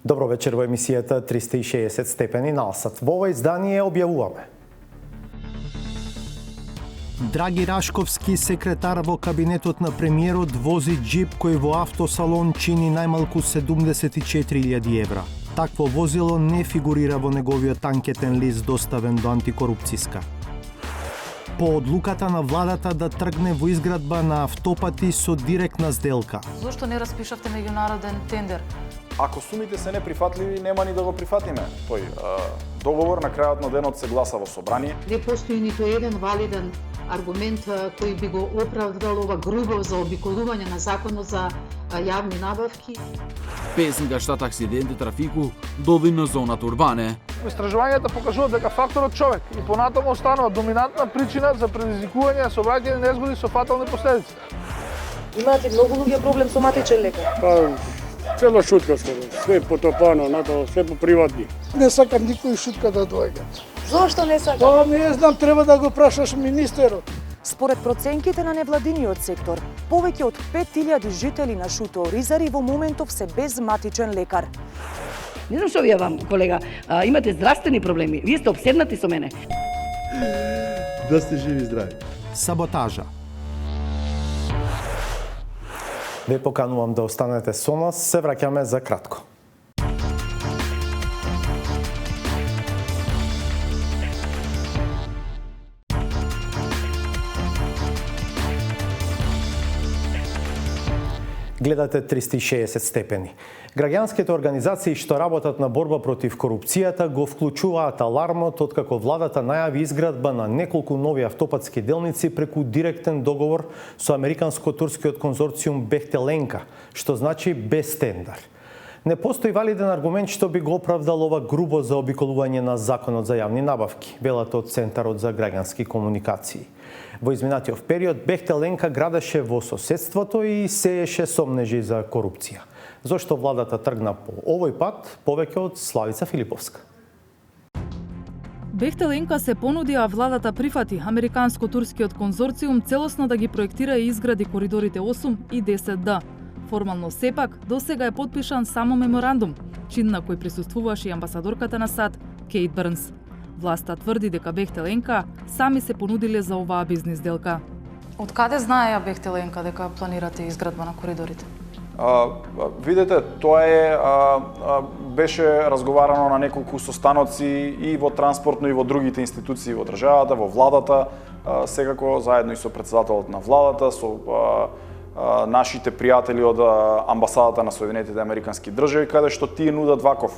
Добро вечер во емисијата 360 степени на Асат. Во ова издание објавуваме. Драги Рашковски, секретар во кабинетот на премиерот, вози джип кој во автосалон чини најмалку 74.000 евра. Такво возило не фигурира во неговиот анкетен лист доставен до антикорупцијска. По одлуката на владата да тргне во изградба на автопати со директна сделка. Зошто не распишавте меѓународен тендер? Ако сумите се неприфатливи, нема ни да го прифатиме. Тој договор на крајот на денот се гласа во собрание. Не постои ниту еден валиден аргумент кој би го оправдал ова грубо заобиколување на законот за јавни набавки. Без нгашта акциденти трафику довидно зоната урбане. Истражувањата покажуваат дека факторот човек и понатаму останува доминантна причина за предизвикување на сообраќајни незгоди со фатални последици. Имате многу луѓе проблем со матичен лекар? Цела шутка све потопано, све по приватни. Не сакам никој шутка да доаѓа. Зошто не сакам? Па не знам, треба да го прашаш министерот. Според проценките на невладиниот сектор, повеќе од 5000 жители на Шуто Оризари во моментов се без матичен лекар. Не знам што ви вам, колега, имате здравствени проблеми. Вие сте обседнати со мене. Да сте живи и здрави. Саботажа. Ве поканувам да останете со нас, се враќаме за кратко. Гледате 360 степени. Граѓанските организации што работат на борба против корупцијата го вклучуваат алармот откако владата најави изградба на неколку нови автопатски делници преку директен договор со американско-турскиот конзорциум Бехтеленка, што значи без тендер. Не постои валиден аргумент што би го оправдал ова грубо заобиколување на законот за јавни набавки, велат од Центарот за граѓански комуникации. Во изминатиот период Бехтеленка градеше во соседството и сееше сомнежи за корупција. Зошто владата тргна по овој пат, повеќе од Славица Филиповска. Бехтеленка се понуди, а владата прифати американско-турскиот конзорциум целосно да ги проектира и изгради коридорите 8 и 10D. Формално сепак, досега е потпишан само меморандум, чин на кој присуствуваше и амбасадорката на САД, Кейт Брнс. Власта тврди дека Бехтеленка сами се понудиле за оваа бизнис делка. Од каде знаеја Бехтеленка дека планирате изградба на коридорите? Видете, тоа беше разговарано на неколку состаноци и во транспортно и во другите институции во државата, во владата, секако заедно и со председателот на владата, со нашите пријатели од амбасадата на Соединетите Американски држави, каде што тие нудат ваков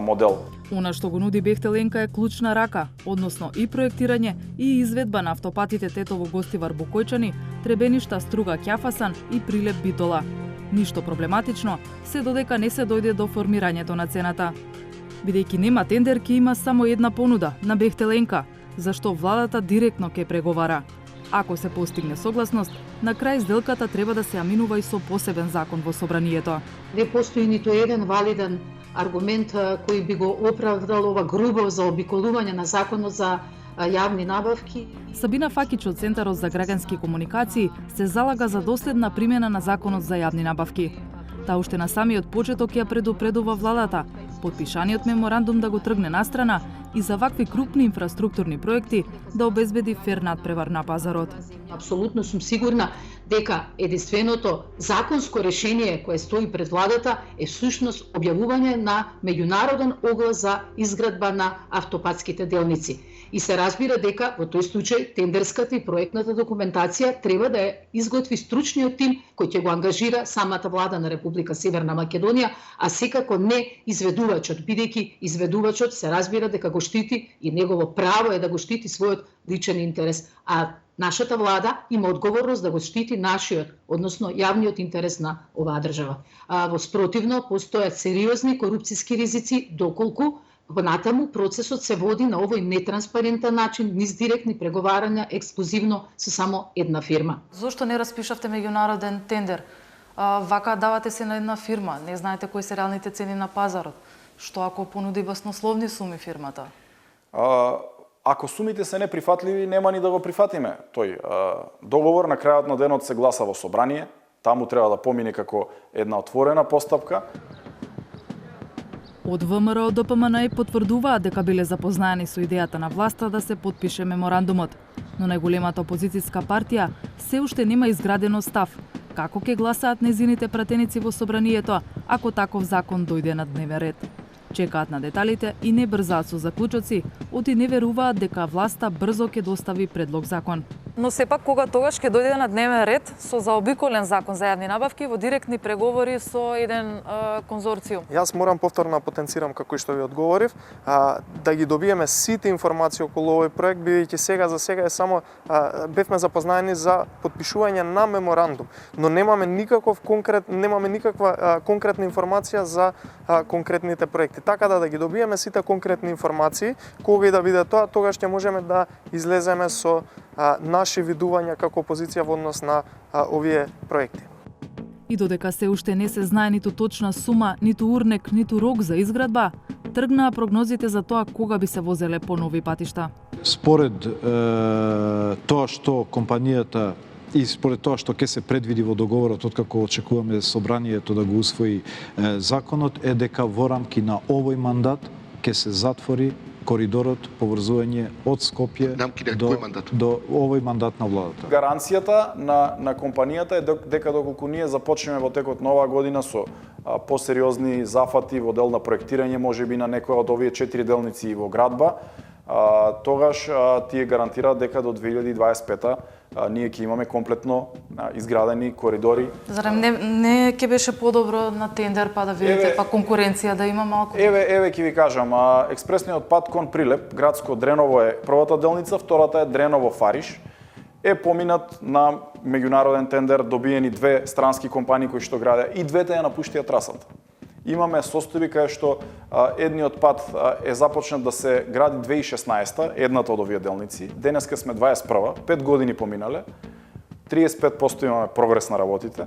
модел. Она што го нуди Бехтеленка е клучна рака, односно и проектирање и изведба на автопатите Тетово Гостивар Букојчани, Требеништа Струга Ќафасан и Прилеп Битола. Ништо проблематично, се додека не се дојде до формирањето на цената. Бидејќи нема тендер, ќе има само една понуда на Бехтеленка, зашто владата директно ќе преговара. Ако се постигне согласност, на крај сделката треба да се аминува и со посебен закон во собранието. Не постои ниту еден валиден аргумент кој би го оправдал ова грубо заобиколување на законот за јавни набавки. Сабина Факич од Центарот за граѓански комуникации се залага за доследна примена на законот за јавни набавки. Та уште на самиот почеток ја предупредува владата, потпишаниот меморандум да го тргне настрана и за вакви крупни инфраструктурни проекти да обезбеди фер надпревар на пазарот. Апсолутно сум сигурна дека единственото законско решение кое стои пред владата е всушност објавување на меѓународен оглас за изградба на автопатските делници. И се разбира дека во тој случај тендерската и проектната документација треба да ја изготви стручниот тим кој ќе го ангажира самата влада на Република Северна Македонија, а секако не изведувачот, бидејќи изведувачот се разбира дека го штити и негово право е да го штити својот личен интерес, а нашата влада има одговорност да го штити нашиот, односно јавниот интерес на оваа држава. Во спротивно постојат сериозни корупцијски ризици доколку понатаму процесот се води на овој нетранспарентен начин, низ директни преговарања ексклузивно со само една фирма. Зошто не распишавте меѓународен тендер? Вака давате се на една фирма, не знаете кои се реалните цени на пазарот. Што ако понуди баснословни суми фирмата? Ако сумите се неприфатливи, нема ни да го прифатиме. Тој договор на крајот на денот се гласа во собрание, таму треба да помине како една отворена постапка. Од ВМРО до ПМН потврдуваат дека биле запознаени со идејата на власта да се потпише меморандумот, но најголемата опозицијска партија се уште нема изградено став како ќе гласаат незините пратеници во собранието ако таков закон дојде на дневен ред. Чекаат на деталите и не брзаат со заклучоци, оти не веруваат дека власта брзо ќе достави предлог закон. Но сепак кога тогаш ќе дојде на дневен ред со заобиколен закон за јавни набавки во директни преговори со еден конзорциум. Јас морам повторно потенцирам како и што ви одговорив, да ги добиеме сите информации околу овој проект, бидејќи сега за сега е само бевме запознаени за потпишување на меморандум, но немаме никаква конкретна информација за конкретните проекти. Така да ги добиеме сите конкретни информации, кога и да биде тоа, тогаш ќе можеме да излеземе со наши видувања како опозиција во однос на овие проекти. И додека се уште не се знае ниту точна сума, ниту урнек, ниту рок за изградба, тргнаа прогнозите за тоа кога би се возеле по нови патишта. Според тоа што компанијата и според тоа што ќе се предвиди во договорот откако очекуваме собранието да го усвои законот, е дека во рамки на овој мандат ќе се затвори коридорот поврзување од Скопје до овој мандат на владата. Гаранцијата на компанијата е дека доколку ние започнеме во текот на оваа година со посериозни зафати во дел на проектирање, можеби на некоја од овие 4 делници во градба, тогаш тие гарантираат дека до 2025 ние ќе имаме комплетно изградени коридори. Зарем не ќе беше подобро на тендер па да видите па конкуренција да има малку? Еве ќе ви кажам, експресниот пат кон Прилеп, градско Дреново е првата делница, втората е Дреново Фариш. Е поминат на меѓународен тендер, добиени две странски компании кои што градеа и двете ја напуштија трасата. Имаме состојби кај што едниот пат е започнат да се гради 2016, едната од овие делници. Денеска сме 21, 5 години поминале. 35% имаме прогрес на работите.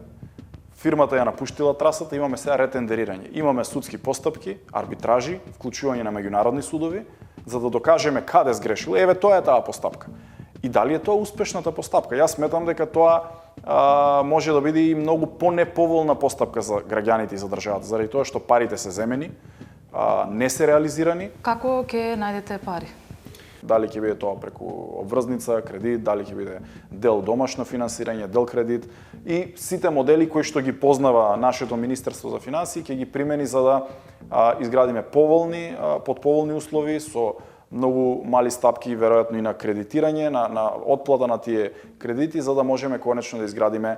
Фирмата ја напуштила трасата, имаме сега ретендерирање. Имаме судски постапки, арбитражи, вклучување на меѓународни судови, за да докажеме каде сгрешил. Еве тоа е таа постапка. И дали е тоа успешната постапка? Јас сметам дека тоа може да биде и многу понеповолна постапка за граѓаните и за државата, заради тоа што парите се земени, не се реализирани. Како ќе најдете пари? Дали ќе биде тоа преку обврзница, кредит, дали ќе биде дел домашно финансирање, дел кредит и сите модели кои што ги познава нашето Министерство за финансии ќе ги примени за да изградиме под поволни услови со многу мали стапки веројатно и на кредитирање, на отплата на тие кредити за да можеме конечно да изградиме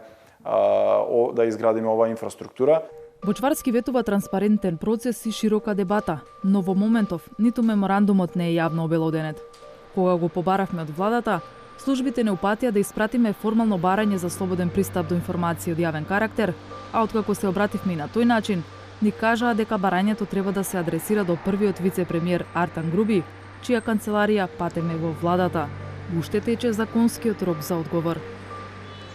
оваа инфраструктура. Бочварски ветува транспарентен процес и широка дебата, но во моментов ниту меморандумот не е јавно обелоденет. Кога го побаравме од владата, службите не упатија да испратиме формално барање за слободен пристап до информации од јавен карактер, а откако се обративме и на тој начин, ни кажаа дека барањето треба да се адресира до првиот вице-премиер Артан Груби, чија канцеларија патеме во владата. Уште тече законскиот рок за одговор.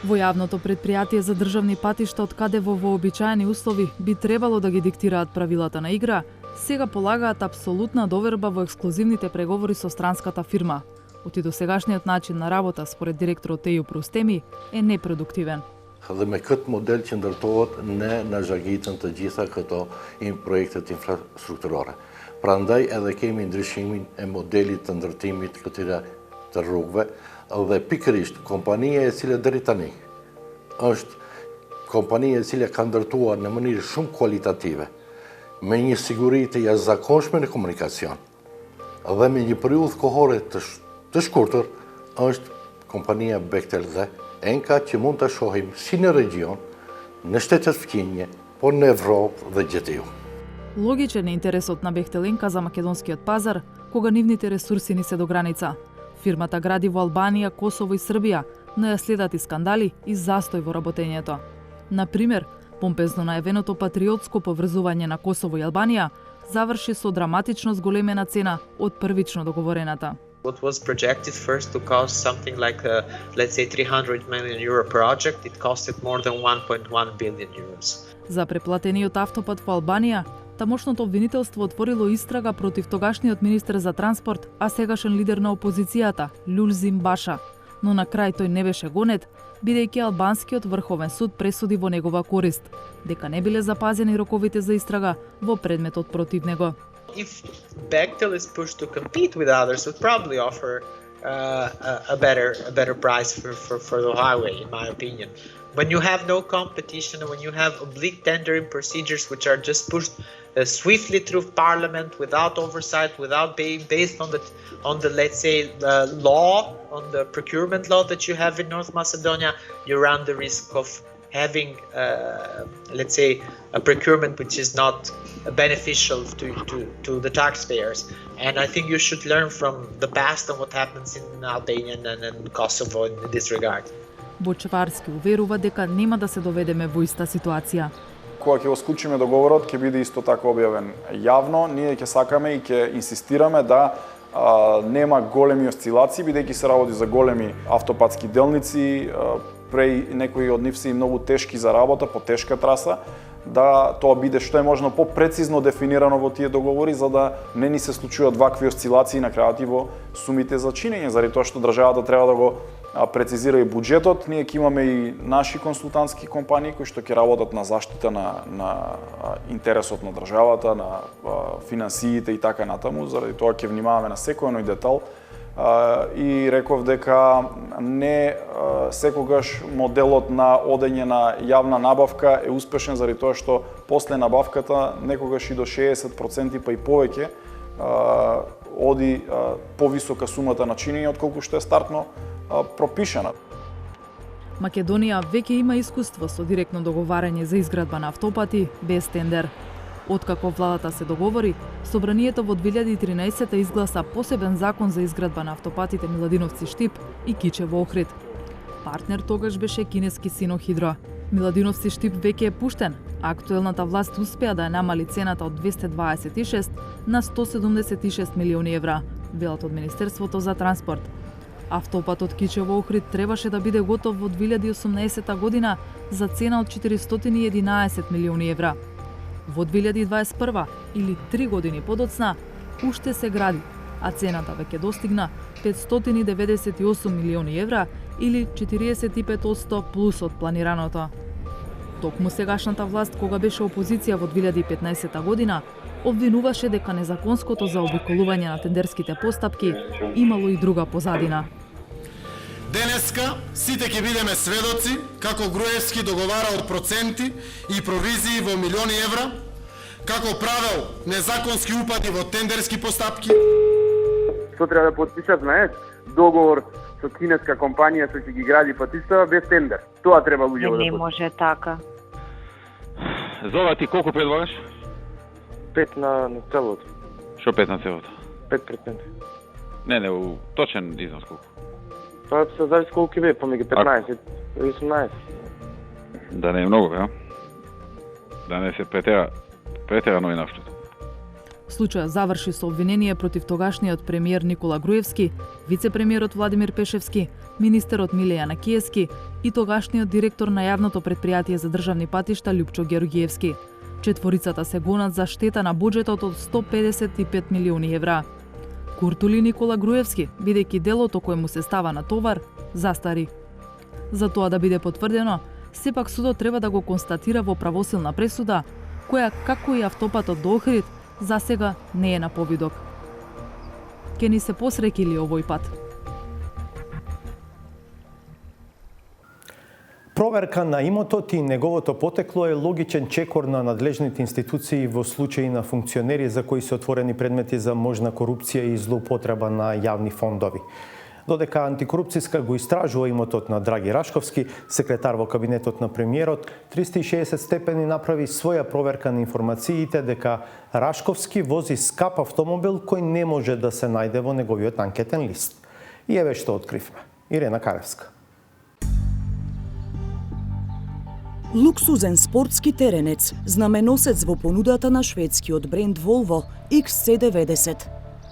Во јавното предпријатие за државни патишта, од каде во вообичаени услови би требало да ги диктираат правилата на игра, сега полагаат апсолутна доверба во ексклузивните преговори со странската фирма. Оти досегашниот начин на работа, според директорот Теју Простеми, е непродуктивен. Dhe me këtë model që ndërtohet në zhagitën të gjitha këto projektet infrastrukturore. Prandaj edhe kemi ndryshimin e modelit të ndërtimit këtyre të rrugëve dhe pikërisht kompanija e cila deri tani është kompanija e cila ka ndërtuar në mënyrë shumë kualitative me një siguri të jashtëzakonshme në komunikacion dhe me një periudhë kohore të shkurtër është kompanija Bechtel dhe Enka që mund të shohim si në region, në shtetet fqinje, por në Evropë dhe gjithë ju. Логичен е интересот на Бехтеленка за македонскиот пазар, кога нивните ресурси ни се до граница. Фирмата гради во Албанија, Косово и Србија, но ја следат и скандали и застој во работењето. Например, помпезно најавеното патриотско поврзување на Косово и Албанија заврши со драматично зголемена цена од првично договорената. What was projected first to cost something like, let's say, 300 million euro project, it costed more than 1.1 billion euros. За преплатениот автопат во Албанија, тамошното обвинителство отворило истрага против тогашниот министер за транспорт, а сегашен лидер на опозицијата, Лулзим Баша. но на крај тој не беше гонет, бидејќи албанскиот врховен суд пресуди во негова корист, дека не биле запазени роковите за истрага во предметот против него. If Bechtel is pushed to compete with others, would probably offer a better price for the highway, in my opinion. When you have no competition, when you have oblique tendering procedures which are just pushed swiftly through Parliament without oversight, without being based on the let's say law, on the procurement law that you have in North Macedonia, you run the risk of having let's say a procurement which is not beneficial to the taxpayers. And I think you should learn from the past and what happens in Albania and Kosovo in this regard. Бочварски уверува дека нема да се доведеме во иста ситуација. Кога ќе го склучиме договорот, ќе биде исто така објавен јавно. Ние ќе сакаме и ќе инсистираме да нема големи осцилации, бидејќи се работи за големи автопатски делници, некои од нив се и многу тешки за работа, по тешка траса, да тоа биде што е можно попрецизно дефинирано во тие договори, за да не ни се случуваат вакви осцилации на крајот и во сумите за чинење, заради тоа што државата треба да го прецизира и буџетот. Ние ќе имаме и наши консултантски компании кои што ќе работат на заштита на интересот на државата, на финансиите и така натаму, заради тоа ќе внимаваме на секој едној детал. И реков дека не секогаш моделот на одење на јавна набавка е успешен, заради тоа што после набавката некогаш и до 60% па и повеќе оди повисока сумата на чинење отколку што е стартно пропишена. Македонија веќе има искуство со директно договарање за изградба на автопати без тендер. Откако владата се договори, Собранието во 2013 изгласа посебен закон за изградба на автопатите Миладиновци-Штип и Кичево-Охрид. Партнер тогаш беше кинески Синохидро. Миладиновци-Штип веќе е пуштен, а актуелната власт успеа да ја намали цената од 226 на 176 милиони евра, велат од Министерството за транспорт. Автопатот Кичево-Охрид требаше да биде готов во 2018 година за цена од 411 милиони евра. Во 2021, или 3 години подоцна, уште се гради, а цената веќе достигна 598 милиони евра или 45% плюс од планираното. Токму сегашната власт, кога беше опозиција во 2015 година, обвинуваше дека незаконското заобиколување на тендерските постапки имало и друга позадина. Денеска сите ќе бидеме сведоци како Груевски договара од проценти и провизии во милиони евра, како правел незаконски упади во тендерски постапки. Што треба да подпишат, знаеш, договор со кинеска компанија што ќе ги гради патиштава без тендер. Тоа треба луѓе да подпишат. Не може така. Зова ти колку предлагаш? 5 на целото. Што 5 на целото? 5%. Не, точен износ колку? Тоа се зависи колку ќе биде, помеѓу 15 и 18. Да не е многу, ја? Да не се претерано и наштото. Случајот заврши со обвинение против тогашниот премиер Никола Груевски, вице-премиерот Владимир Пешевски, министерот Миле Јанакиевски и тогашниот директор на јавното предпријатие за државни патишта Љупчо Георгиевски. Четворицата се гонат за штета на буџетот од 155 милиони евра. Куртули Никола Груевски, бидејќи делото кое му се става на товар, застари. За тоа да биде потврдено, сепак судот треба да го констатира во правосилна пресуда, која, како и автопатот до Охрид, засега не е на повидок. Ке ни се посреќи ли овој пат? Проверка на имотот и неговото потекло е логичен чекор на надлежните институции во случаи на функционери за кои се отворени предмети за можна корупција и злоупотреба на јавни фондови. Додека антикорупцијска го истражува имотот на Драги Рашковски, секретар во кабинетот на премиерот, 360 степени направи своја проверка на информациите дека Рашковски вози скап автомобил кој не може да се најде во неговиот анкетен лист. И еве што откривме. Ирена Каревска. Луксузен спортски теренец, знаменосец во понудата на шведскиот бренд Volvo XC90.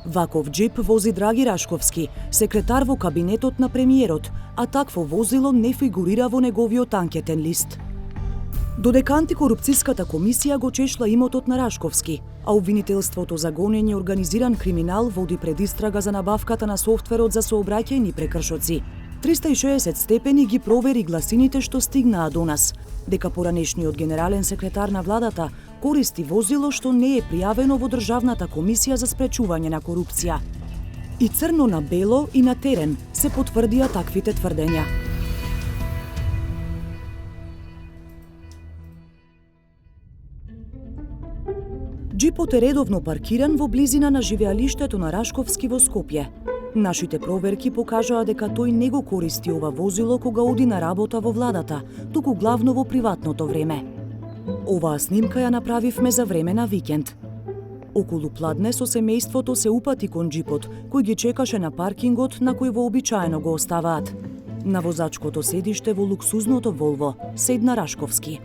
Ваков джип вози Драги Рашковски, секретар во кабинетот на премиерот, а такво возило не фигурира во неговиот анкетен лист. Додека антикорупцијската комисија го чешла имотот на Рашковски, а обвинителството за гонење организиран криминал води предистрага за набавката на софтверот за сообраќајни прекршоци, 360 степени ги провери гласините што стигнаа до нас, дека поранешниот генерален секретар на владата користи возило што не е пријавено во Државната комисија за спречување на корупција. И црно на бело и на терен се потврдија таквите тврдења. Джипот е редовно паркиран во близина на живеалиштето на Рашковски во Скопје. Нашите проверки покажаа дека тој не го користи ова возило кога оди на работа во владата, туку главно во приватното време. Оваа снимка ја направивме за време на викенд. Околу пладне со семејството се упати кон джипот, кој ги чекаше на паркингот на кој вообичаено го оставаат. На возачкото седиште во луксузното Волво седна Рашковски.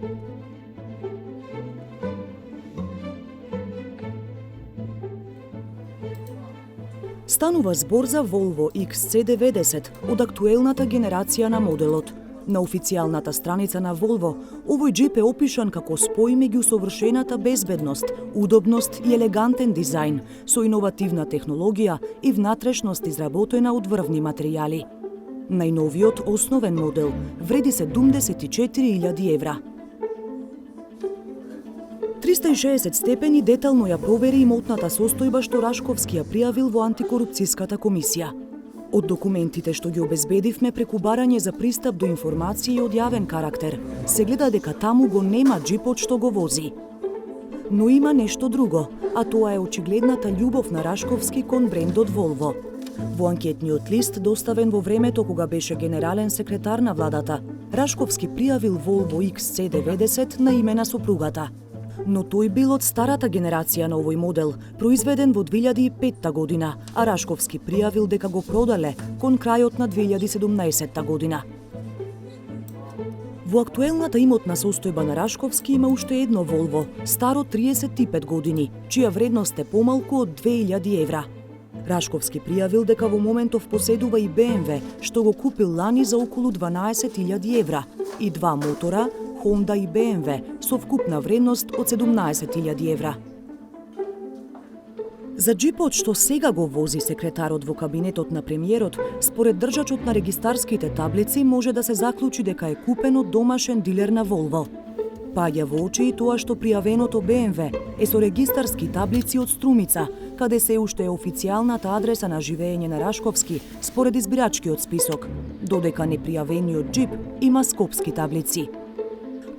Станува збор за Volvo XC90 од актуелната генерација на моделот. На официјалната страница на Volvo, овој джип е опишан како спој меѓу совршената безбедност, удобност и елегантен дизајн, со иновативна технологија и внатрешност изработена од врвни материјали. Најновиот основен модел вреди 74.000 евра. 360 степени детално ја провери имотната состојба што Рашковски ја пријавил во антикорупцијската комисија. Од документите што ги обезбедивме преку барање за пристап до информации од јавен карактер, се гледа дека таму го нема джипот што го вози. Но има нешто друго, а тоа е очигледната љубов на Рашковски кон брендот Volvo. Во анкетниот лист, доставен во времето кога беше генерален секретар на владата, Рашковски пријавил Volvo XC90 на име на сопругата. Но тој бил од старата генерација на овој модел, произведен во 2005 година, а Рашковски пријавил дека го продале кон крајот на 2017 година. Во актуелната имотна состојба на Рашковски има уште едно Volvo, старо 35 години, чија вредност е помалку од 2000 евра. Рашковски пријавил дека во моментов поседува и BMW, што го купил лани за околу 12.000 евра, и два мотора, Honda и BMW, со вкупна вредност од 17.000 евра. За джипот што сега го вози секретарот во кабинетот на премиерот, според држачот на регистарските таблици може да се заклучи дека е купен од домашен дилер на Volvo. Паѓа во очи и тоа што пријавеното BMW е со регистарски таблици од Струмица, каде се уште е официјалната адреса на живеење на Рашковски според избирачкиот список, додека непријавениот джип има скопски таблици.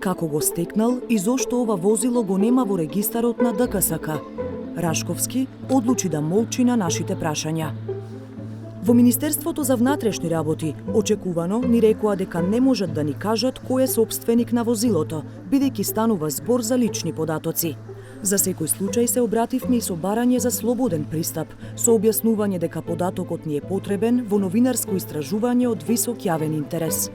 Како го стекнал и зошто ова возило го нема во регистарот на ДКСК? Рашковски одлучи да молчи на нашите прашања. Во Министерството за внатрешни работи очекувано ни рекоа дека не можат да ни кажат кој е сопственик на возилото, бидејќи станува збор за лични податоци. За секој случај се обративме и со барање за слободен пристап, со објаснување дека податокот ни е потребен во новинарско истражување од висок јавен интерес.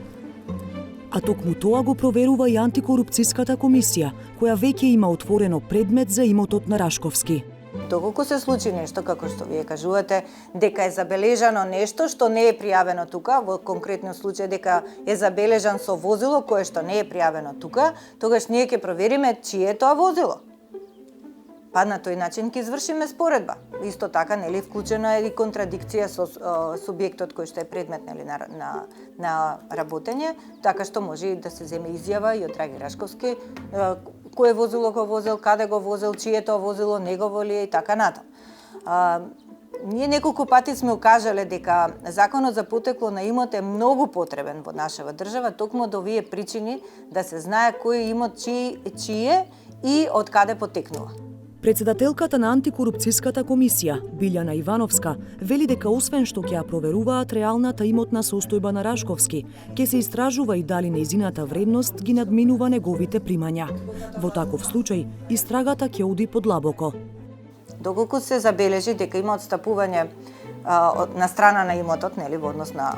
А токму тоа го проверува и антикорупцијската комисија, која веќе има отворено предмет за имотот на Рашковски. Доколку се случи нешто, како што вие кажувате, дека е забележано нешто што не е пријавено тука, во конкретниот случај дека е забележан со возило кое што не е пријавено тука, тогаш ние ќе провериме чие е тоа возило. Па на тој начин ќе извршиме споредба. Исто така, нели, вклучена е и контрадикција со субјектот кој што е предмет, нели, на работење, така што може да се земе изјава и од Драги Рашковски, кое возило го возел, каде го возел, чие тоа возило, негово ли е и така натаму. Ние неколку пати сме укажале дека законот за потекло на имот е многу потребен во нашава држава, токму од овие причини да се знае кој имот чие и од каде потекнува. Председателката на антикорупцијската комисија, Билјана Ивановска, вели дека освен што ќе ја проверуваат реалната имотна состојба на Рашковски, ќе се истражува и дали нејзината вредност ги надминува неговите примања. Во таков случај, истрагата ќе оди подлабоко. Доколку се забележи дека има отстапување на страна на имотот, нели, во однос на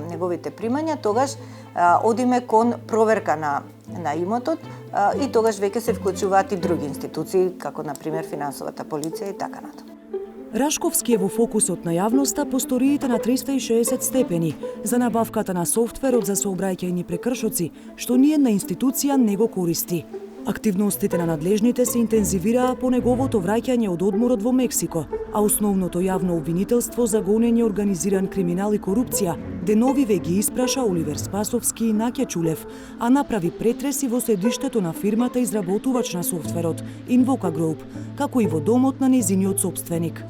неговите примања, тогаш одиме кон проверка на имотот и тогаш веќе се вклучуваат и други институции, како на пример финансовата полиција и така натаму. Рашковски е во фокусот на јавноста по сториите на 360 степени за набавката на софтверот за сообраќајни прекршоци, што ниедна институција не го користи. Активностите на надлежните се интензивираа по неговото враќање од одморот во Мексико, а основното јавно обвинителство за гонење организиран криминал и корупција деновиве ги испраша Оливер Спасовски и Наке Чулев, а направи претреси во седиштето на фирмата изработувач на софтверот Invoca Group, како и во домот на нејзиниот сопственик.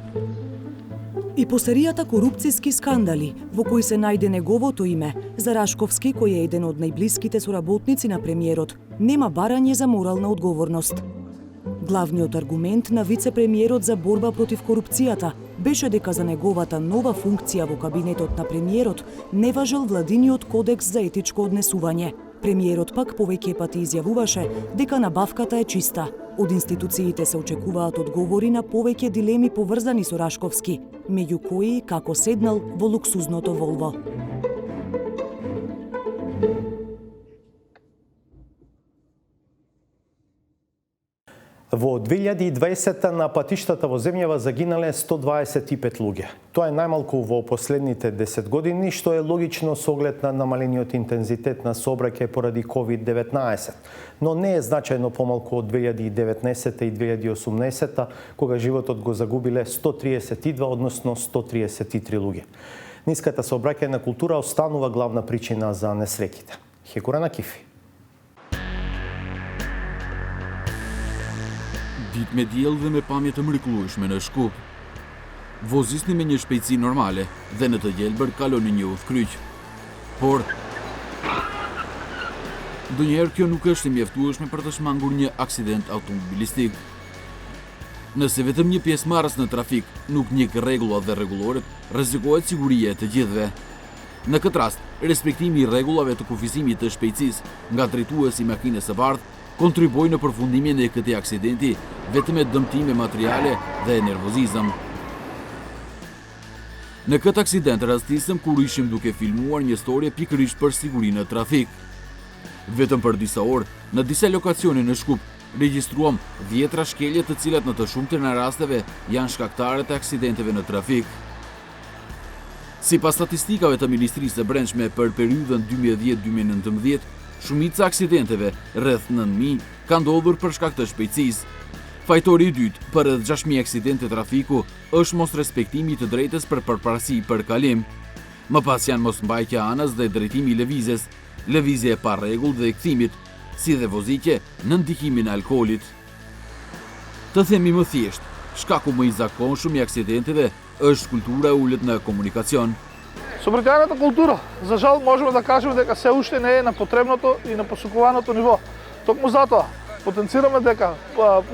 И по серијата корупцијски скандали, во кои се најде неговото име, за Рашковски, кој е еден од најблиските соработници на премиерот, нема барање за морална одговорност. Главниот аргумент на вице-премиерот за борба против корупцијата беше дека за неговата нова функција во кабинетот на премиерот не важел владиниот кодекс за етичко однесување. Премиерот пак повеќе пати изјавуваше дека набавката е чиста. Од институциите се очекуваат одговори на повеќе дилеми поврзани со Рашковски, меѓу кои како седнал во луксузното Волво. Во 2020 на патиштата во земјава загинале 125 луѓе. Тоа е најмалку во последните 10 години, што е логично со оглед на намалениот интензитет на сообраќај поради COVID-19, но не е значајно помалку од 2019 и 2018, кога животот го загубиле 132, односно 133 луѓе. Ниската сообраќајна култура останува главна причина за несреќите. Хекура на Кифи. Dit me diell dhe me pamje të mrekullueshme në Shkup. Vozisni me një shpejtësi normale dhe në të gjelbër kaloni një udhkryq. Por ndonjëherë kjo nuk është e mjaftueshme për të shmangur një aksident automobilistik. Nëse vetëm një pjesëmarrës në trafik nuk njeh rregullat dhe rregulloret, rrezikohet siguria e të gjithëve. Në këtë rast, respektimi i rregullave të kufisimit të shpejtësisë nga drejtuesi i makinës së bardhë kontriboj në përfundimin e këtij aksidenti vetëm me dëmtime materiale dhe nervozizëm. Në këtë aksident rastisëm kur ishim duke filmuar një storje pikërisht për sigurinë në trafik. Vetëm për disa orë, në disa lokacione në Shkup, regjistruam 10 shkelje të cilat në të shumtën e rasteve janë shkaktare të aksidenteve në trafik. Sipas statistikave të Ministrisë së Brendshme për periudhën 2010-2019, shumica aksidenteve, rreth 9.000, ka ndodhur për shkak të shpejtësisë. Fajtori i dytë për rreth 6.000 aksidente trafiku është mos respektimi të drejtës për përparësi për kalim. Më pas janë mosmbajtja anës dhe drejtimi i lëvizjes, lëvizje e pa rregull dhe e kthimit, si dhe vozitje në ndikimin e alkoolit. Të themi më thjesht, shkaku më i zakonshëm i aksidenteve është kultura e ulët në komunikacion. Сообраќајната култура, за жал, можеме да кажеме дека се уште не е на потребното и на посокуваното ниво. Токму затоа, потенцираме дека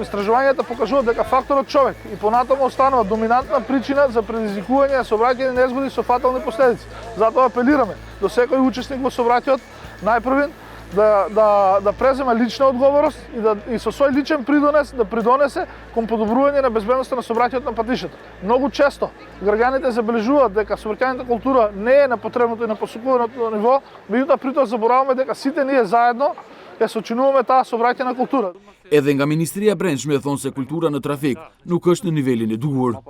истражувањата покажуваат дека факторот човек и понатаму останува доминантна причина за предизвикување на сообраќајни незгоди со фатални последици. Затоа апелираме до секој учесник во сообраќајот најпрвин да преземе лична одговорност и со свој личен придонес да придонесе кон подобрување на безбедноста на сообраќајот на патишата. Многу често граѓаните забележуваат дека сообраќајната култура не е на потребното и на посокуваното ниво, меѓутоа притоа забораваме дека сите ние заедно ја сочинуваме таа сообраќајна култура. Edhe nga Ministria e Brendshme thonë se kultura në trafik nuk është në nivelin e duhur.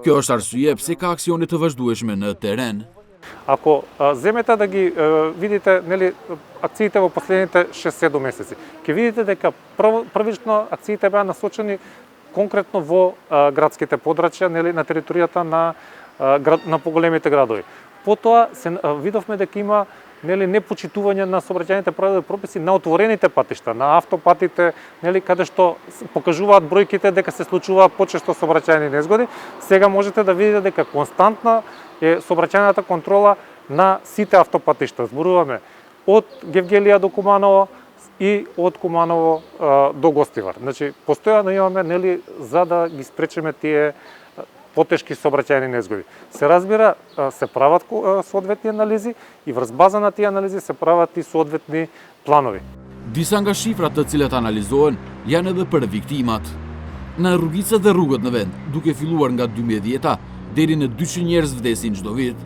Kjo është arsye pse ka aksione të vazhdueshme në teren. Ако земете да ги видите нели акциите во последните 6-7 месеци, ќе видите дека првично акциите беа насочени конкретно во градските подрачја, нели на територијата на поголемите градови. Потоа видовме дека има нели непочитување на сообраќајните правила и прописи на отворените патишта, на автопатите, нели каде што покажуваат бројките дека се случуваат почесто сообраќајни незгоди. Сега можете да видите дека константна е сообраќајната контрола на сите автопатишта. Зборуваме од Гевгелија до Куманово и од Куманово до Гостивар. Значи, постојано имаме нели за да ги спречиме тие потешки сообраќајни незгоди. Се разбира, се прават соодветни анализи и врз база на тие анализи се прават и соодветни планови. Disa nga shifrat të cilat analizohen janë edhe për viktimat. Në rrugicat dhe rrugët në vend, duke filluar nga 2010-a, deri në 200 njerëz vdesin çdo vit.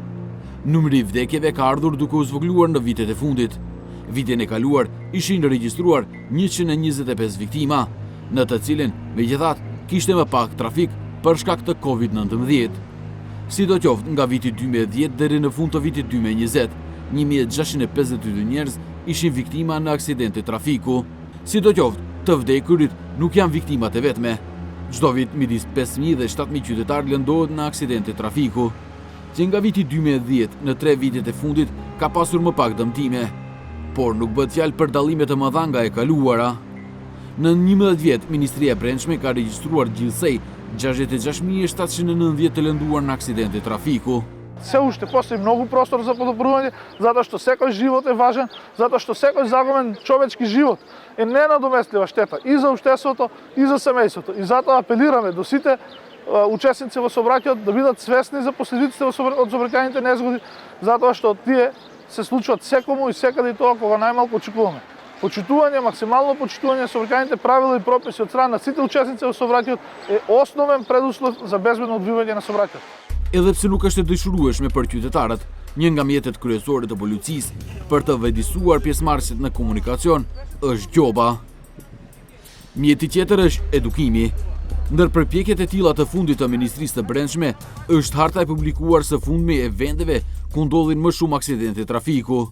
Numri i vdekjeve ka ardhur duke u zvogëluar në vitet e fundit. Vitin e kaluar ishin regjistruar 125 viktima, në të cilin megjithatë kishte më pak trafik për shkak të COVID-19. Sidoqoftë, nga viti 2010 deri në fund të vitit 2020, 1652 njerëz ishin viktima në aksidente trafiku. Sidoqoftë, Të vdekurit nuk janë viktimat e vetme. Çdo vit midis 5.000 dhe 7.000 qytetarë lëndohet në aksidente trafiku, që nga viti 2010 në 3 vitet e fundit ka pasur më pak dëmtime, por nuk bëhet fjalë për dallime të mëdha nga e kaluara. Në 11 vjet, Ministria e Brendshme ka regjistruar gjithsej 66.790 të lënduar në aksidente trafiku. Се уште постои многу простор за подобрување, затоа што секој живот е важен, затоа што секој загубен човечки живот е ненадоместлива штета и за општеството, и за семејството. И затоа апелираме до сите учесници во сообраќајот да бидат свесни за последиците од сообраќајните незгоди, затоа што тие се случуваат секому и секаде и тоа кога најмалку очекуваме. Почитување, максимално почитување на сообраќајните правила и прописи од страна на сите учесници во сообраќајот е основен предуслов за безбедно одвивање на сообраќајот. Edhe pse nuk është e dëshirueshme për qytetarët, një nga mjetet kryesore të policisë për të vëdisuar pjesëmarrësit në komunikacion është gjoba. Mjeti tjetër është edukimi. Ndër përpjekjet e tilla të fundit të Ministrisë së Brendshme është harta e publikuar së fundmi e vendeve ku ndodhin më shumë aksidente trafiku.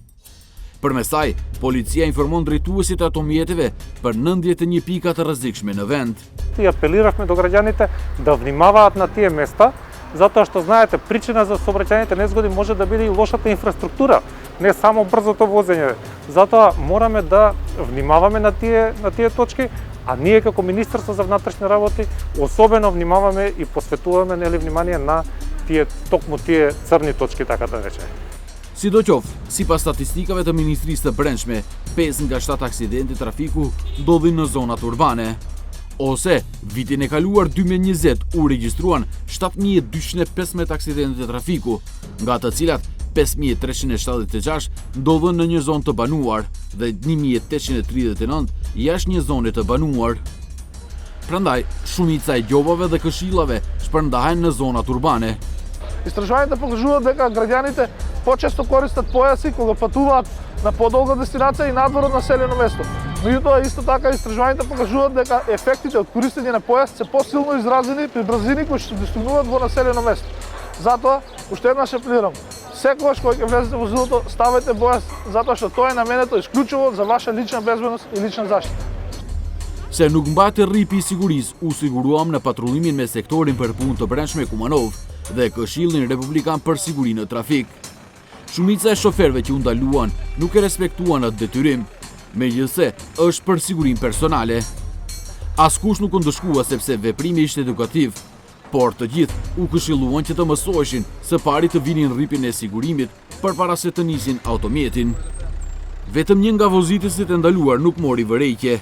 Përmes saj, policia informon drejtuesit e ato mjeteve për 91 pika të rrezikshme në vend. И апелиравме до граѓаните да внимаваат на тие места, затоа што знаете, причина за сообраќајните незгоди може да биде и лошата инфраструктура, не само брзото возење. Затоа мораме да внимаваме на тие точки, а ние како Министерство за внатрешни работи особено внимаваме и посветуваме внимание на токму тие црни точки, така да речеме. Sidoqoftë, sipas statistikave të Ministrisë së Brendshme, 5 nga 7 aksidente trafiku ndodhin në zonat urbane. Ose, vitin e kaluar 2020 u regjistruan 7.215 aksidente trafiku, nga të cilat 5.376 ndodhen në një zonë të banuar dhe 1.839 jashtë një zone të banuar. Prandaj, shumica e gjobave dhe këshillave shpërndahen në zonat urbane. Истражувањата покажуваат дека граѓаните почесто користат појаси кога патуваат на подолга дестинација и надвор од населено место. Меѓутоа, исто така, истражувањата покажуваат дека ефектите од користење на појас се посилно изразени при брзини кои што достигнуваат во населено место. Затоа, уште еднаш апелирам, секогаш кога ќе влезете во возилото, ставете појас, затоа што тоа е наменето исклучиво за ваша лична безбедност и лична заштита. Se nuk mbate rripi i sigurisë, u siguruam në patrullimin me sektorin për punë të brendshme Kumanov dhe Këshillin Republikan për Sigurinë në Trafik. Shumica e shoferëve që u ndaluan nuk e respektuan atë detyrim, megjithse është për sigurinë personale. Askush nuk u ndëshkua sepse veprimi ishte edukativ, por të gjithë u këshilluan që të mësoheshin së pari të vinin rripin e sigurimit përpara se të nisin automjetin. Vetëm një nga vozitësit e ndaluar nuk mori vërejtje.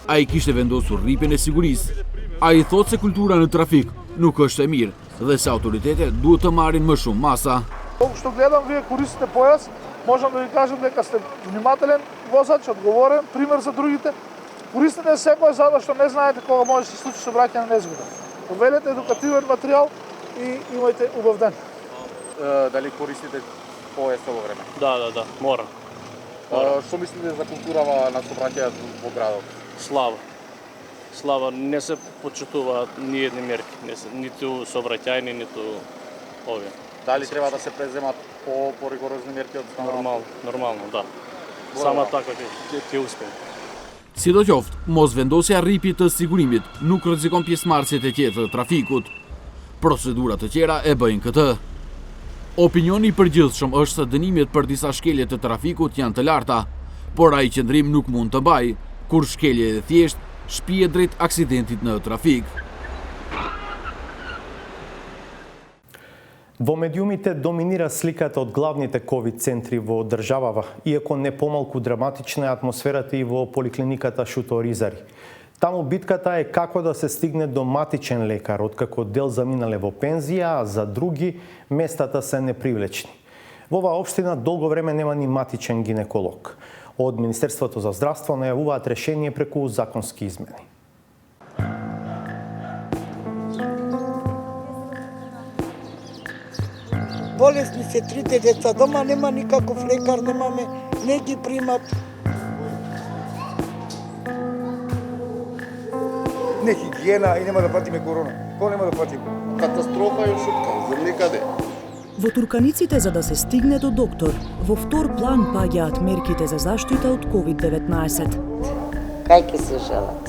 A i kishte vendosur rripin e sigurisë. A i thot se kultura në trafik nuk është e mirë dhe se autoritetet duhet të marrin më shumë masa. Што гледам, вие користите појас, можам да ви кажам дека сте внимателен возач, одговорен, пример за другите. Користете секој затоа што не знаете кога може да се случи сообраќајна незгода. Повелете едукативен материјал и имајте убав ден. Дали користите појас во време? Да, мора. Што мислите за културава на сообраќајот во градот? Слава, не се почитуваат ни едни мерки, ниту сообраќајни, ниту овие. Дали треба да се преземат по-ригорозни мерки од страна? Нормално, да. Само така ќе успее. Sidoqoftë, mos vendosja rripit të sigurimit nuk rrezikon pjesëmarrësit e tjerë të trafikut. Procedurat të tjera e bëjnë këtë. Opinioni i përgjithshëm është se dënimet për disa shkelje të trafikut janë të larta, por ai qëndrim nuk mund të mbajë kur shkelje e thjesht shpihet drejt aksidentit në trafik. Во медиумите доминира сликата од главните ковид центри во државава, иако не помалку драматична е атмосферата и во поликлиниката Шуто Ризари. Таму битката е како да се стигне до матичен лекар, откако дел заминале во пензија, а за други местата се непривлечни. Во оваа општина долго време нема ни матичен гинеколог. Од Министерството за здравство најавуваат решение преку законски измени. Болесни се трите деца дома, нема никаков лекар, немаме, не ги примат. Не хигиена и нема да патиме корона. Кој нема да патиме? Катастрофа е шутка, за никаде. Во турканиците за да се стигне до доктор, во втор план паѓаат мерките за заштита од COVID-19. Кај ќе се жалат?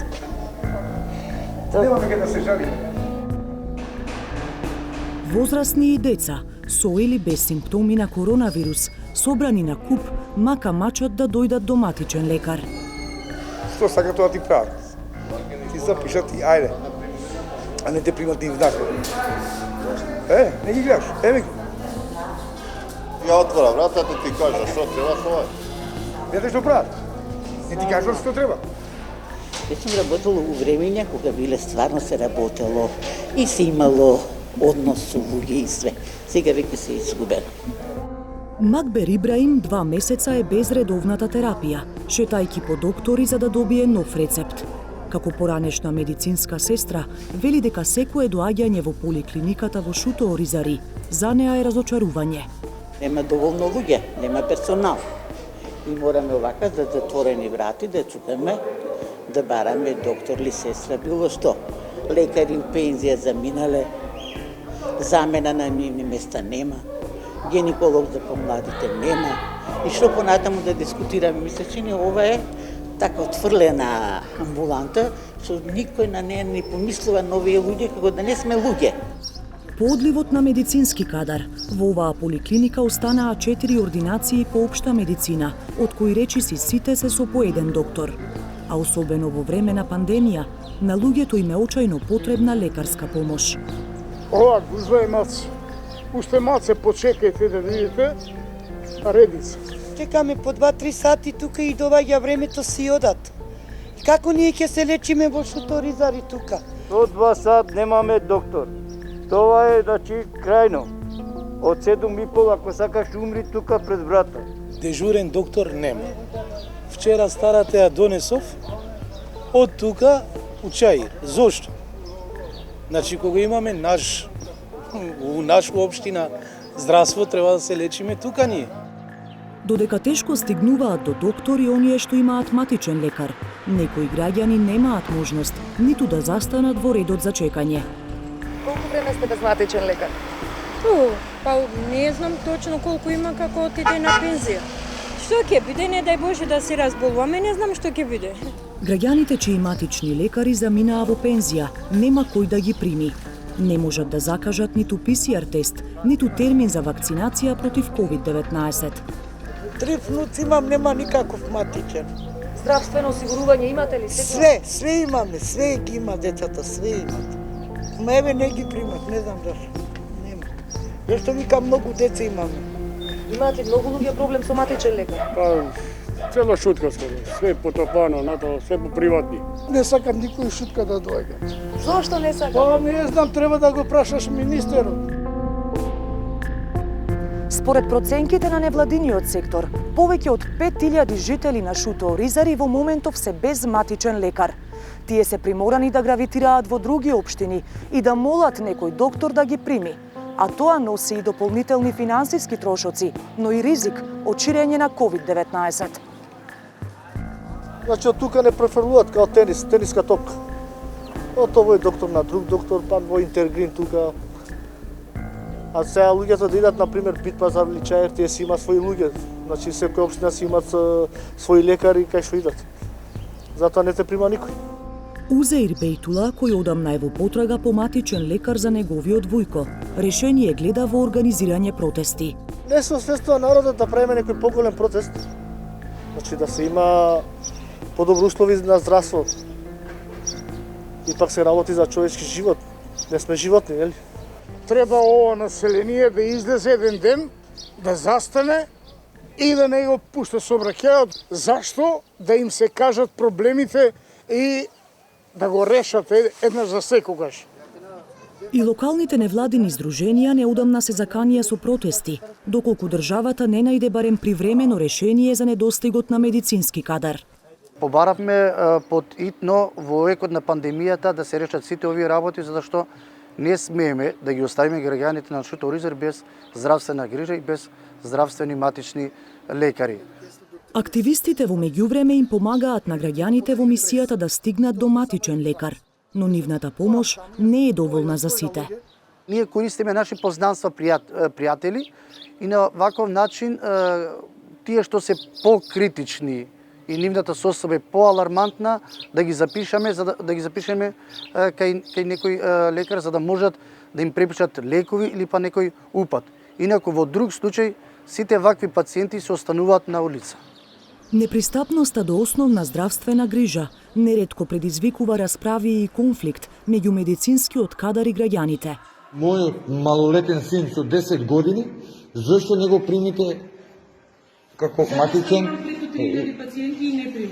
Нема кај да се жали. Возрастни и деца, со или без симптоми на коронавирус, собрани на куп, мака мачат да дојдат до матичен лекар. Што сака тоа ти прават? Ти запишат и ајде. А не те примат ни вдак. Не ги гледаш, еве ги. Ја отвора вратата и ти кажа што треба тоа. Видите што прават? Не ти кажат што треба. Јас сум работела у времења кога биле стварно се работело и се имало однос со луѓе и све. Сега веќе се изгубено. Макбер Ибраим 2 месеца е без редовната терапија, шетајки по доктори за да добие нов рецепт. Како поранешна медицинска сестра, вели дека секое доаѓање во поликлиниката во Шуто Оризари за неа е разочарување. Нема доволно луѓе, нема персонал. И мораме овака за затворени врати да чукаме, да бараме доктор или сестра, било што. Лекари у пензија заминале, замена на нивни места нема, гинеколог за помладите нема. И што понатаму да дискутираме, мисля, че ова е така отфрлена амбуланта, што никој на неја не помислува на овие луѓе како да не сме луѓе. По одливот на медицински кадар, во оваа поликлиника останаа 4 ординации по општа медицина, од кои речиси сите се со по еден доктор. А особено во време на пандемија, на луѓето им е очајно потребна лекарска помош. Ова гузва е малце. Уште малце почекајте да видите редица. Чекаме по 2-3 сати тука и доваѓа времето си одат. Како ние ќе се лечиме во Шуто Оризари тука? До 2 сат немаме доктор. Тоа е крајно. Од 7:30 ако сакаш умри тука пред врата. Дежурен доктор нема. Вчера старата ја донесов од тука у Чаир. Зошто? Значи кога имаме у наша општина здравство треба да се лечиме тука ние. Додека тешко стигнуваат до доктори оние што имаат матичен лекар, некои граѓани немаат можност ниту да застанат во редот за чекање. Колку време сте без матичен лекар? Па не знам точно колку има како отиде на пензија. Што ќе биде, не дај Боже да се разболуваме, не знам што ќе биде. Граѓаните чии матични лекари заминаа во пензија, нема кој да ги прими. Не можат да закажат ниту ПСР тест, ниту термин за вакцинација против COVID-19. 3 внуци имам, нема никаков матичен. Здравствено осигурување имате ли? Све имаме, све ги има децата, све имат. Еве не ги примат, не знам зашто. Нема. Зашто вика многу деца имаме. Имате многу луѓе проблем со матичен лекар? Цела шутка скоро, све потопано, све по приватни. Не сакам никој шутка да доаѓа. Зошто не сакам? Па не знам, треба да го прашаш министерот. Според проценките на невладиниот сектор, повеќе од 5000 жители на Шуто Оризари во моментов се без матичен лекар. Тие се приморани да гравитираат во други општини и да молат некој доктор да ги прими. А тоа носи и дополнителни финансиски трошоци, но и ризик од ширење на COVID-19. Значи, од тука не префрлуваат као тениска топка. Од овој доктор на друг доктор, па во Интергрин тука. А сега луѓето да идат, например, Битпазар или Чаир, тие си имаат своји луѓе. Значи, секоја општина си имаат своји лекари кај што идат. Затоа не те прима никој. Узеир Бейтула, кој одамна е во потрага по матичен лекар за неговиот вујко, решение гледа во организирање протести. Не се освестува народот да правиме некој поголем протест. Значи да се има подобри услови на здравството. Ипак се работи за човечки живот. Не сме животни, нели? Треба ова население да излезе еден ден, да застане и да не го пушта сообраќајот. Зашто? Да им се кажат проблемите и да го решат еднаш за секогаш. И локалните невладини издруженија неодамна се заканија со протести, доколку државата не најде барем привремено решение за недостигот на медицински кадар. Побаравме под итно во екот на пандемијата да се решат сите овие работи, затоа не смееме да ги оставиме граѓаните на Шуто Оризари без здравствена грижа и без здравствени матични лекари. Активистите во меѓувреме им помагаат на граѓаните во мисијата да стигнат до матичен лекар, но нивната помош не е доволна за сите. Ние користиме наши познанства, пријатели и на ваков начин тие што се покритични и нивната состојба е поалармантна, да ги запишеме, кај некој лекар за да можат да им препишат лекови или па некој упат. Инаку во друг случај сите вакви пациенти се остануваат на улица. Непристапноста до основна здравствена грижа неретко предизвикува расправи и конфликт меѓу медицинскиот кадар и граѓаните. Мојот малолетен син со 10 години, зашто не го примите како матичен?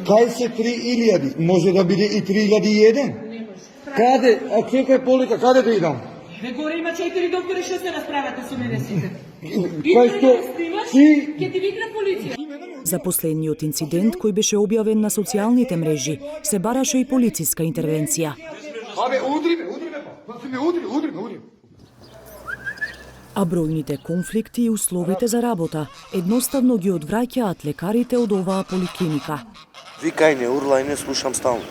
Кај се 3000? Може да биде и 3001? Каде? А чекај полика, каде да идам? Горе има 4 доктори, што се расправате со мене сите? Кај што? Ке ти викна полиција. За последниот инцидент кој беше објавен на социјалните мрежи, се бараше и полициска интервенција. Абе, удри ме, удри. А бројните конфликти и условите за работа едноставно ги одвраќаат лекарите од оваа поликлиника. Викај, не урлај, не слушам стално.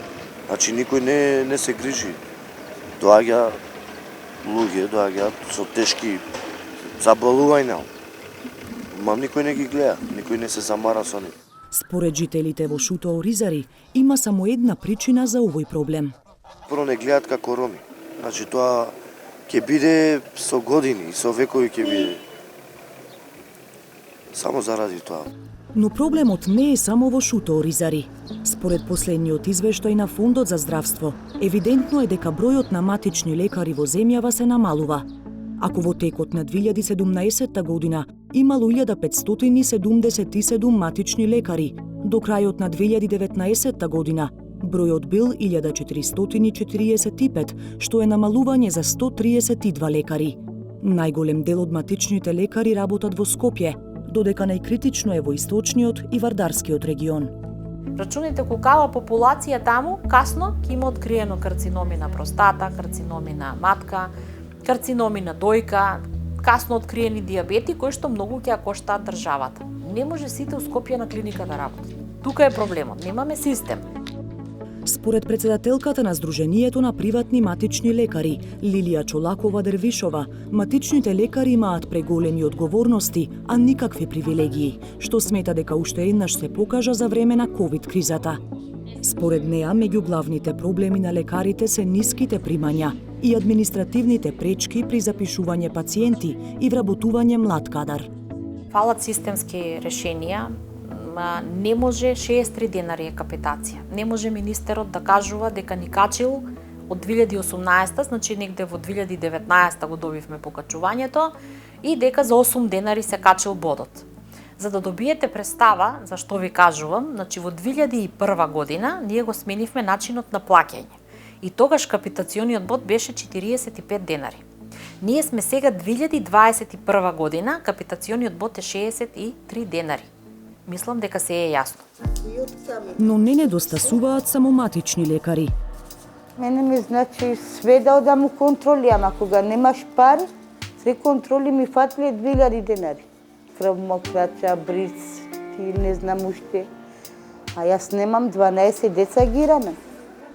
Значи никој не се грижи. Доаѓа луѓе, со тешки заболувања. Ма никој не ги гледа, никој не се замара со нив. Според жителите во Шутоа Оризари, има само една причина за овој проблем. Прво не гледат како роми. Значи тоа ќе биде со години, со векови ќе биде. Само заради тоа. Но проблемот не е само во Шутоа Оризари. Според последниот извештај на Фондот за здравство, евидентно е дека бројот на матични лекари во земјава се намалува. Ако во текот на 2017 година имало 1577 матични лекари, до крајот на 2019 година бројот бил 1445, што е намалување за 132 лекари. Најголем дел од матичните лекари работат во Скопје, додека најкритично е во источниот и Вардарскиот регион. Рачуните колкава популација таму касно ќе има откриено карциноми на простата, карциноми на матка, карциноми на дојка, касно откриени диабети кои што многу ќе коштаат државата. Не може сите у Скопје на клиника да работат. Тука е проблемот, немаме систем. Според председателката на Сдруженијето на приватни матични лекари, Лилија Чолакова-Дервишова, матичните лекари имаат преголеми одговорности, а никакви привилегии, што смета дека уште еднаш се покажа за време на ковид кризата. Според неа, меѓу главните проблеми на лекарите се ниските примања и административните пречки при запишување пациенти и вработување млад кадар. Фалат системски решенија, не може 63 денари е капитација. Не може министерот да кажува дека ни качил од 2018, значи негде во 2019 го добивме покачувањето и дека за 8 денари се качил бодот. За да добиете представа за што ви кажувам, значи во 2001 година ние го сменивме начинот на плаќање. И тогаш капитациониот бод беше 45 денари. Ние сме сега 2021 година, капитациониот бод е 63 денари. Мислам дека се е јасно. Но не недостасуваат само матични лекари. Мене ми значи све да одам у контроли, ама кога немаш пари, се контроли ми фатле 2000 денари. Крвмокрача, бриц, ти не знам уште. А јас немам 12 деца ги раме.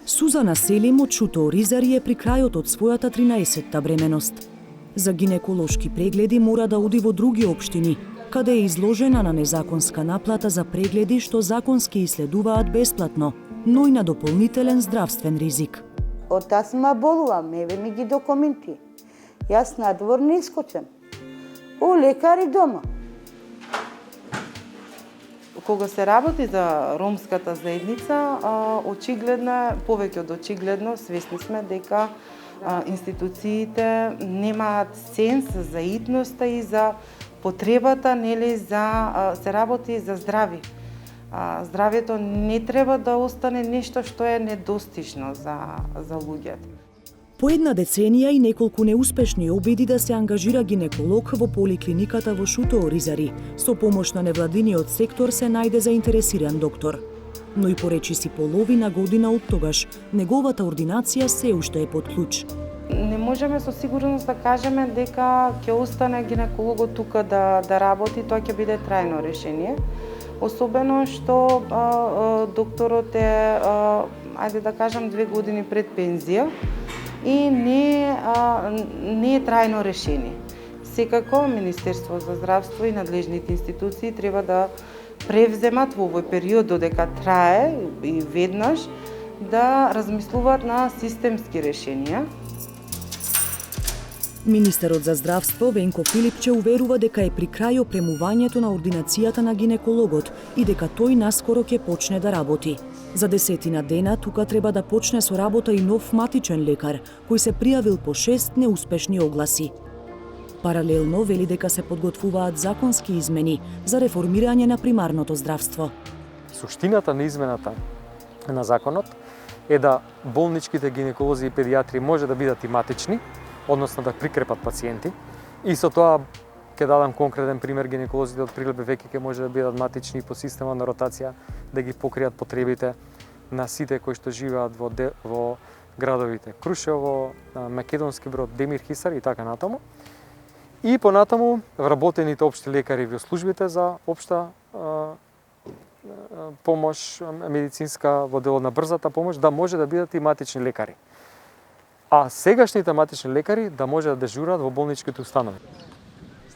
Сузана Селим од Шутоа Оризари е при крајот од својата 13-та бременост. За гинеколошки прегледи мора да оди во други општини, каде е изложена на незаконска наплата за прегледи што законски исследуваат бесплатно, но и на дополнителен здравствен ризик. Од астма болувам, еве ми ги документи. Јас надвор не искочам. У лекари дома. Кога се работи за ромската заедница, очигледно, повеќе од очигледно, свесни сме дека институциите немаат сенс за итноста и за потребата, нели, се работи за здрави. Здравието не треба да остане нешто што е недостижно за луѓето. По една деценија и неколку неуспешни обиди да се ангажира гинеколог во поликлиниката во Шутоа Оризари, со помош на невладиниот сектор се најде заинтересиран доктор. Но и по речиси половина година од тогаш, неговата ординација се уште е под клуч. Не можеме со сигурност да кажеме дека ќе остане гинекологот тука да работи, тоа ќе биде трајно решение. Особено што докторот е, ајде да кажам, 2 години пред пензија и не е трајно решение. Секако Министерство за здравство и надлежните институции треба да превземат во овој период додека трае и веднаш да размислуваат на системски решенија. Министерот за здравство Венко Филипче уверува дека е при крај опремувањето на ординацијата на гинекологот и дека тој наскоро ќе почне да работи. За 10 дена тука треба да почне со работа и нов матичен лекар, кој се пријавил по 6 неуспешни огласи. Паралелно вели дека се подготвуваат законски измени за реформирање на примарното здравство. Суштината на измената на законот е да болничките гинеколози и педиатри може да бидат и матични, односно да прикрепат пациенти. И со тоа ќе дадам конкретен пример, гинеколозите од Прилепе веќе ќе може да бидат матични по система на ротација, да ги покријат потребите на сите кои што живеат во градовите Крушево, Македонски Брод, Демир Хисар и така натаму. И понатаму вработените општи лекари во службите за општа помош медицинска во делот на брзата помош да може да бидат и матични лекари. А сегашните матични лекари да може да дежурат во болничките установи.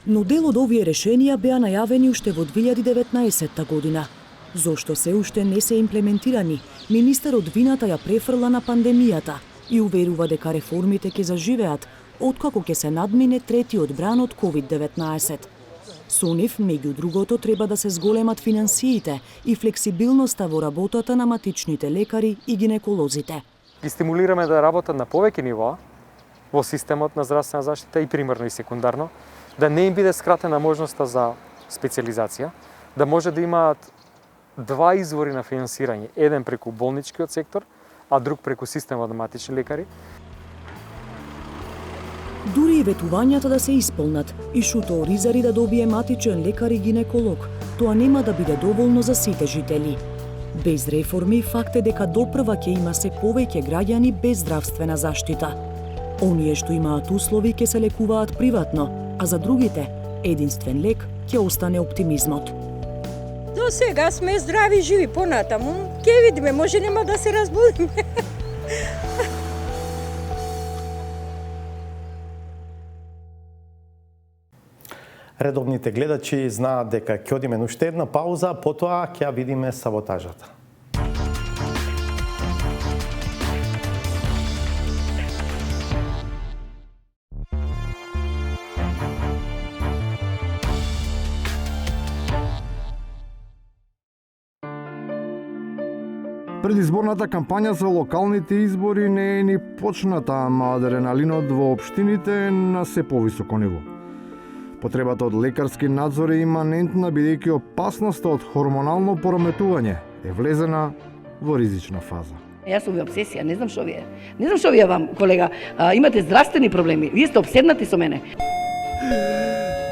Но дел од овие решенија беа најавени уште во 2019 година. Зошто се уште не се имплементирани, министерот вината ја префрла на пандемијата и уверува дека реформите ќе заживеат откако ќе се надмине третиот бран од COVID-19. Со нив, меѓу другото, треба да се зголемат финансиите и флексибилноста во работата на матичните лекари и гинеколозите. Ги стимулираме да работат на повеќе нивоа во системот на здравствена заштита и примарно и секундарно, да не им биде скратена можноста за специализација, да може да имаат два извори на финансирање, еден преку болничкиот сектор, а друг преку системот на матични лекари. Дури и ветувањата да се исполнат и Шуто Оризари да добие матичен лекар и гинеколог, тоа нема да биде доволно за сите жители. Без реформи, факт е дека допрва ќе има се повеќе граѓани без здравствена заштита. Оние што имаат услови ќе се лекуваат приватно, а за другите, единствен лек ќе остане оптимизмот. До сега сме здрави, живи, понатаму ќе видиме, може нема да се разбудиме. Редовните гледачи знаат дека ќе одиме на уште една пауза, потоа ќе ја видиме саботажата. Предизборната кампања за локалните избори не е ни почната, ама адреналинот во општините на се повисоко ниво. Потребата од лекарски надзор е иманентна, бидејќи опасноста од хормонално пораметување е влезена во ризична фаза. Јас сум обсесија, не знам што ви е. Не знам што ви е вам, колега. Имате здравствени проблеми. Вие сте обседнати со мене.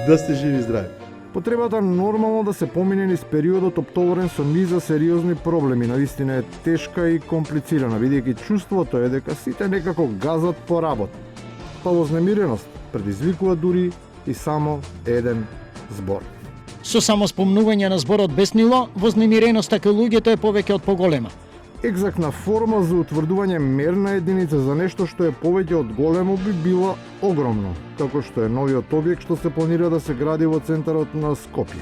Да сте живи и здрави. Потребата нормално да се помине низ периодот оптоварен со низа сериозни проблеми, навистина е тешка и комплицирана, бидејќи чувството е дека сите некако газат по работ. Па вознемиреност предизвикува дури и само еден збор. Со само спомнување на зборот беснило, вознемиреноста кај луѓето е повеќе од поголема. Екзактна форма за утврдување мерна единица за нешто што е повеќе од големо би била огромно, како што е новиот објект што се планира да се гради во центарот на Скопје.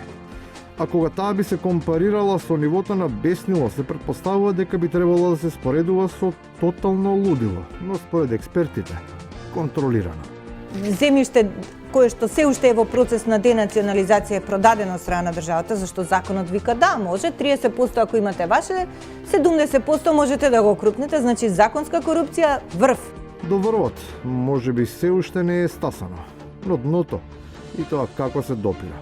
А кога таа би се компарирала со нивото на беснило, се претпоставува дека би требало да се споредува со тотално лудило, но според експертите, контролирано. Земјиште кое што се уште е во процес на денационализација е продадено од страна на државата, зашто законот вика да, може 30% ако имате ваше, 70% можете да го крупнете, значи законска корупција врв. До врвот, може би се уште не е стасано, но дното и тоа како се допира.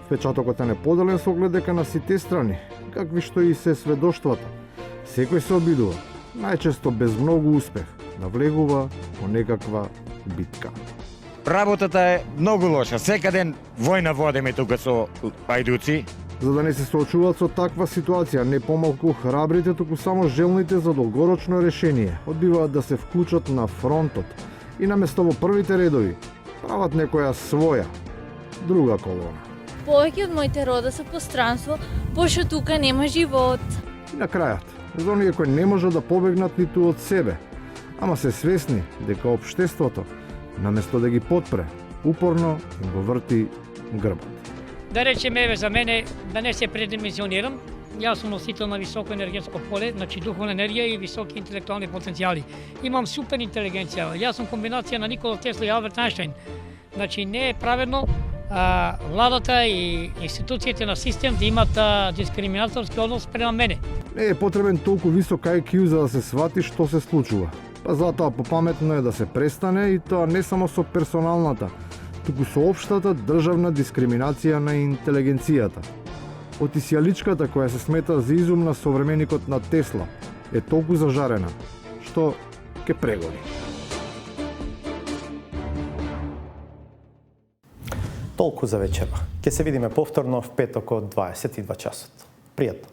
Впечатокот е неподелен со оглед дека на сите страни, какви што и се сведоштвата, секој се обидува, најчесто без многу успех, да влегува во некаква битка. Работата е многу лоша. Секај ден војна водиме тука со ајдуци. За да не се соочуваат со таква ситуација, не помалку храбрите, туку само желните за долгорочно решение, одбиваат да се вклучат на фронтот и наместо во првите редови, прават некоја своја, друга колона. Повеќе од моите рода се по странство, пошто тука нема живот. И на крајот, за оние кои не можат да побегнат ниту од себе, ама се свесни дека општеството, наместо да ги потпре, упорно им го врти грбот. Да речеме, еве за мене, да не се предимenzionирам, јас сум носител на високо енергетско поле, значи духовна енергија и високи интелектуални потенцијали. Имам супер интелигенција. Јас сум комбинација на Никола Тесла и Алберт Ајнштајн. Значи не е праведно владата и институциите на систем да имат дискриминаторски однос према мене. Не е потребен толку висок IQ за да се свати што се случува. Па затоа попаметно е да се престане и тоа не само со персоналната, туку со општата државна дискриминација на интелигенцијата. Отисјаличката која се смета за изум на современикот на Тесла е толку зажарена, што ќе прегори. Толку за вечерва. Ќе се видиме повторно в петок од 22 часот. Пријатно.